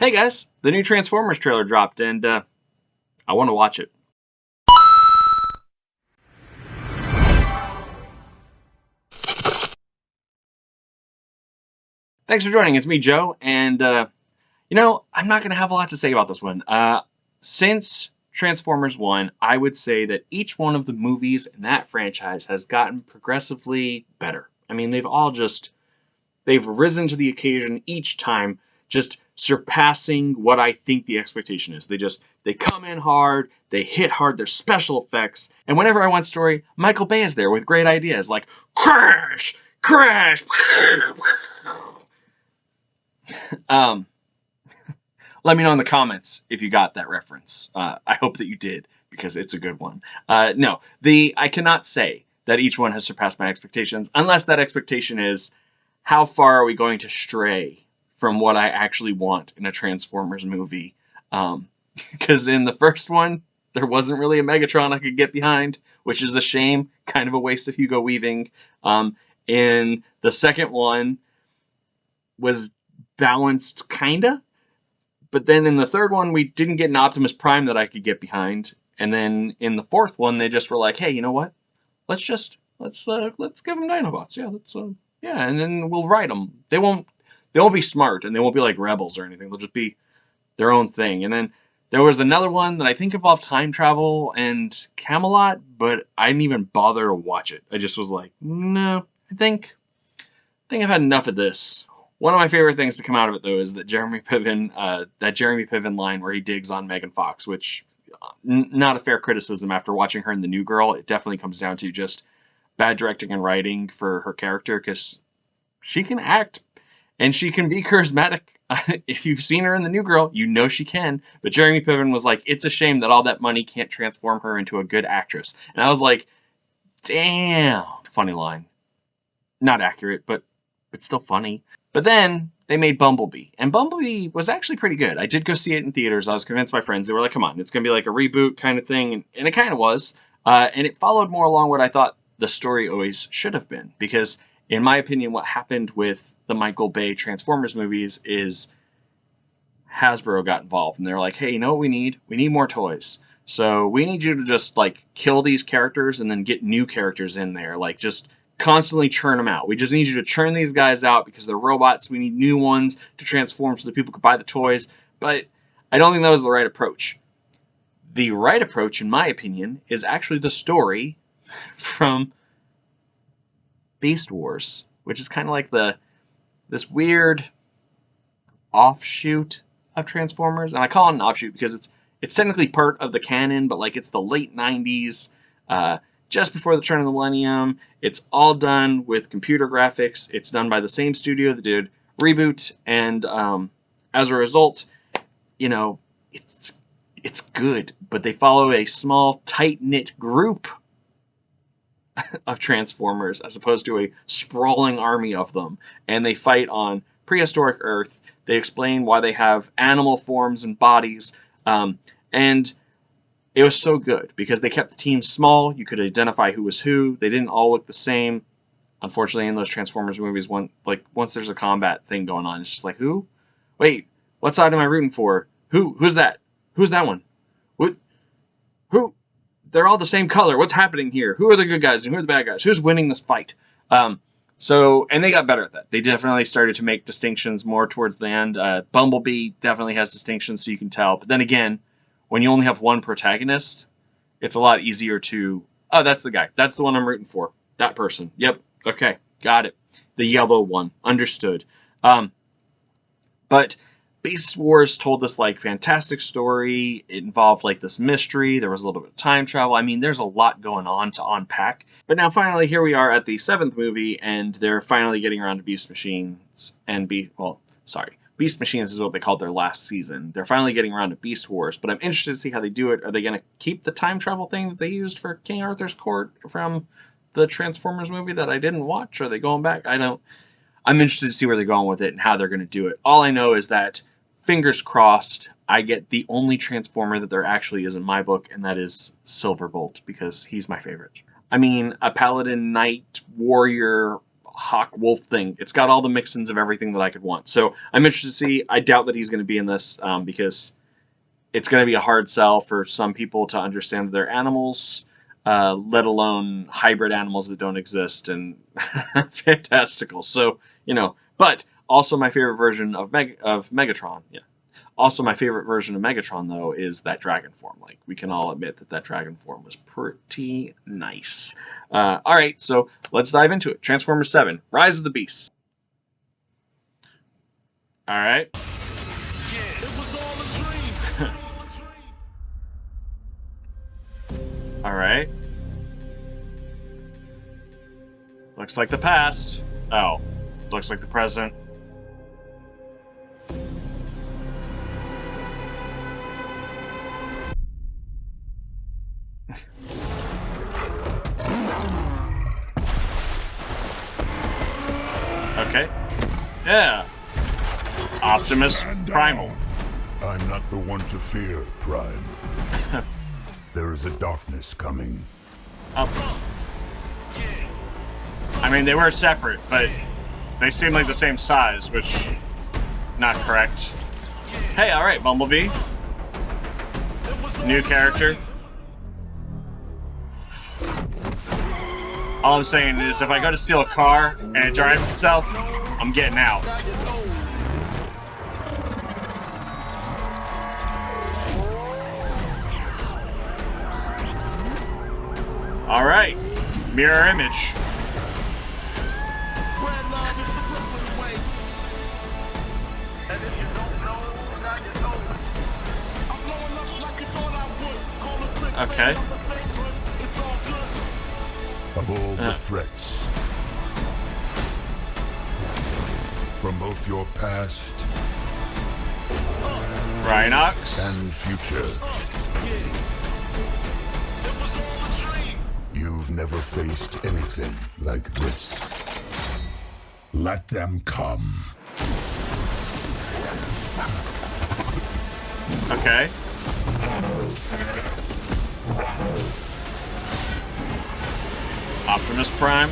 Hey guys, the new Transformers trailer dropped and I want to watch it. Thanks for joining. It's me, Joe, and I'm not going to have a lot to say about this one. Since Transformers 1, I would say that each one of the movies in that franchise has gotten progressively better. I mean, they've risen to the occasion each time, just surpassing what I think the expectation is. They come in hard, they hit hard, their special effects, and whenever I want story, Michael Bay is there with great ideas like crash, crash. Let me know in the comments if you got that reference. I hope that you did, because it's a good one. I cannot say that each one has surpassed my expectations, unless that expectation is, how far are we going to stray from what I actually want in a Transformers movie? Because in the first one, there wasn't really a Megatron I could get behind, which is a shame, kind of a waste of Hugo Weaving. In the second one, was balanced, kinda. But then in the third one, we didn't get an Optimus Prime that I could get behind. And then in the fourth one, they just were like, hey, you know what? Let's give them Dinobots. Yeah, and then we'll write them. They won't be smart, and they won't be like Rebels or anything. They'll just be their own thing. And then there was another one that I think involved time travel and Camelot, but I didn't even bother to watch it. I just was like, no, I think I've had enough of this. One of my favorite things to come out of it, though, is that Jeremy Piven line where he digs on Megan Fox, which not a fair criticism after watching her in The New Girl. It definitely comes down to just bad directing and writing for her character, because she can act and she can be charismatic. If you've seen her in The New Girl, you know she can. But Jeremy Piven was like, it's a shame that all that money can't transform her into a good actress. And I was like, damn. Funny line. Not accurate, but it's still funny. But then they made Bumblebee, and Bumblebee was actually pretty good. I did go see it in theaters. I was convinced by friends. They were like, come on, it's going to be like a reboot kind of thing, and it kind of was. And it followed more along what I thought the story always should have been, because in my opinion, what happened with the Michael Bay Transformers movies is Hasbro got involved, and they're like, hey, you know what we need? We need more toys. So we need you to just like kill these characters and then get new characters in there, like just constantly churn them out. We just need you to churn these guys out because they're robots. We need new ones to transform so that people could buy the toys. But I don't think that was the right approach. The right approach, in my opinion, is actually the story from Beast Wars, which is kind of like this weird offshoot of Transformers. And I call it an offshoot because it's technically part of the canon, but like it's the late 90s, just before the turn of the millennium. It's all done with computer graphics. It's done by the same studio that did Reboot, and as a result, it's good. But they follow a small, tight-knit group of Transformers as opposed to a sprawling army of them, and they fight on prehistoric Earth. They explain why they have animal forms and bodies, and it was so good because they kept the team small. You could identify who was who. They didn't all look the same. Unfortunately, in those Transformers movies, once there's a combat thing going on, it's just like, who? Wait, what side am I rooting for? Who's that? Who's that one? What? Who? They're all the same color. What's happening here? Who are the good guys and who are the bad guys? Who's winning this fight? And they got better at that. They definitely started to make distinctions more towards the end. Bumblebee definitely has distinctions, so you can tell. But then again, when you only have one protagonist, it's a lot easier to, oh, that's the guy. That's the one I'm rooting for. That person. Yep. Okay. Got it. The yellow one. Understood. But Beast Wars told this like fantastic story. It involved like this mystery. There was a little bit of time travel. I mean, there's a lot going on to unpack. But now finally, here we are at the 7th movie, and they're finally getting around to Beast Machines and Beast Machines is what they called their last season. They're finally getting around to Beast Wars, but I'm interested to see how they do it. Are they going to keep the time travel thing that they used for King Arthur's Court from the Transformers movie that I didn't watch? Are they going back? I'm interested to see where they're going with it and how they're going to do it. All I know is that, fingers crossed, I get the only Transformer that there actually is in my book, and that is Silverbolt, because he's my favorite. I mean, a paladin, knight, warrior, hawk wolf thing. It's got all the mix-ins of everything that I could want. So I'm interested to see. I doubt that he's going to be in this because it's going to be a hard sell for some people to understand that they're animals, let alone hybrid animals that don't exist and fantastical. So, but also my favorite version of Megatron. Yeah. Also, my favorite version of Megatron, though, is that dragon form. Like, we can all admit that dragon form was pretty nice. All right, so let's dive into it. Transformers 7, Rise of the Beasts. All right. All right. Looks like the past. Oh, looks like the present. Okay. Yeah. Optimus Primal. I'm not the one to fear, Prime. There is a darkness coming. I mean, they were separate, but they seem like the same size, which not correct. Hey, all right, Bumblebee. New character. All I'm saying is if I go to steal a car and it drives itself, I'm getting out. All right, mirror image. Okay. Of all the threats, from both your past Rhinox and future, you've never faced anything like this. Let them come. Okay. Optimus Prime.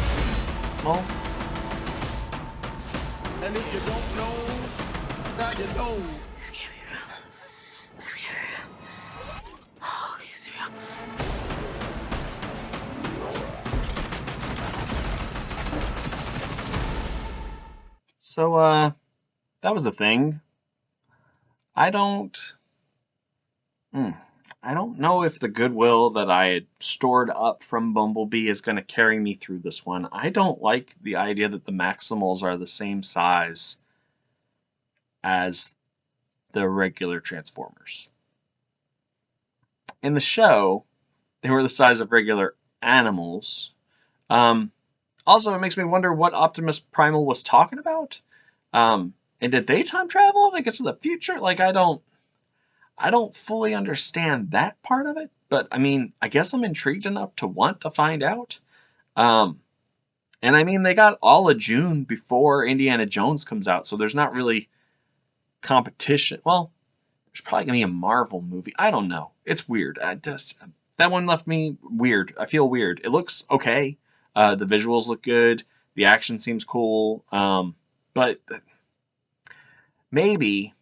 Well. And if you don't know, now you know. This can't be real. This can't be real. Oh, okay, it's real. So, that was a thing. I don't know if the goodwill that I had stored up from Bumblebee is going to carry me through this one. I don't like the idea that the Maximals are the same size as the regular Transformers. In the show, they were the size of regular animals. Also, it makes me wonder what Optimus Primal was talking about. And did they time travel to get to the future? Like, I don't fully understand that part of it, but I mean, I guess I'm intrigued enough to want to find out. And I mean, they got all of June before Indiana Jones comes out, so there's not really competition. Well, there's probably gonna be a Marvel movie. I don't know. It's weird. That one left me weird. I feel weird. It looks okay. The visuals look good. The action seems cool. But maybe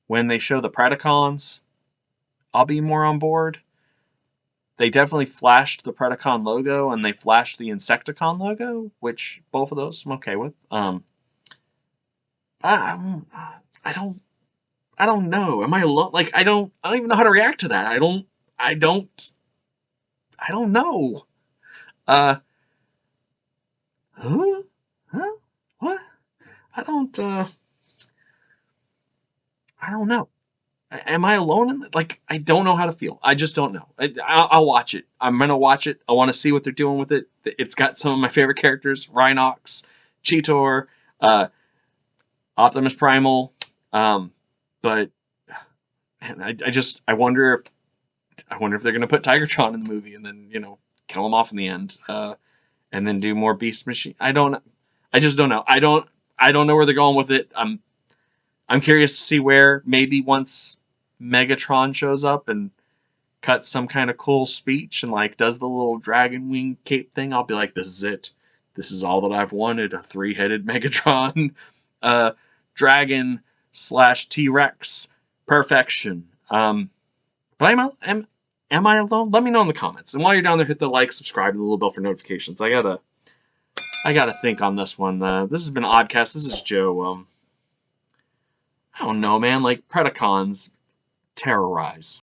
when they show the Predacons, I'll be more on board. They definitely flashed the Predacon logo and they flashed the Insecticon logo, which both of those I'm okay with. I don't know. Am I alone? Like I don't even know how to react to that. I don't know. Huh? What? I don't know. Am I alone in it? Like, I don't know how to feel. I just don't know. I'll watch it. I'm going to watch it. I want to see what they're doing with it. It's got some of my favorite characters. Rhinox, Cheetor, Optimus Primal. But man, I wonder if they're going to put Tigertron in the movie and then, kill him off in the end. And then do more Beast Machine. I just don't know. I don't know where they're going with it. I'm curious to see where maybe once Megatron shows up and cuts some kind of cool speech and like does the little dragon wing cape thing, I'll be like, this is it. This is all that I've wanted, a 3-headed Megatron. Dragon / T-Rex. Perfection. But am I alone? Let me know in the comments. And while you're down there, hit the like, subscribe, and the little bell for notifications. I gotta think on this one. This has been Oddcast. This is Joe. I don't know, man. Like, Predacons terrorize.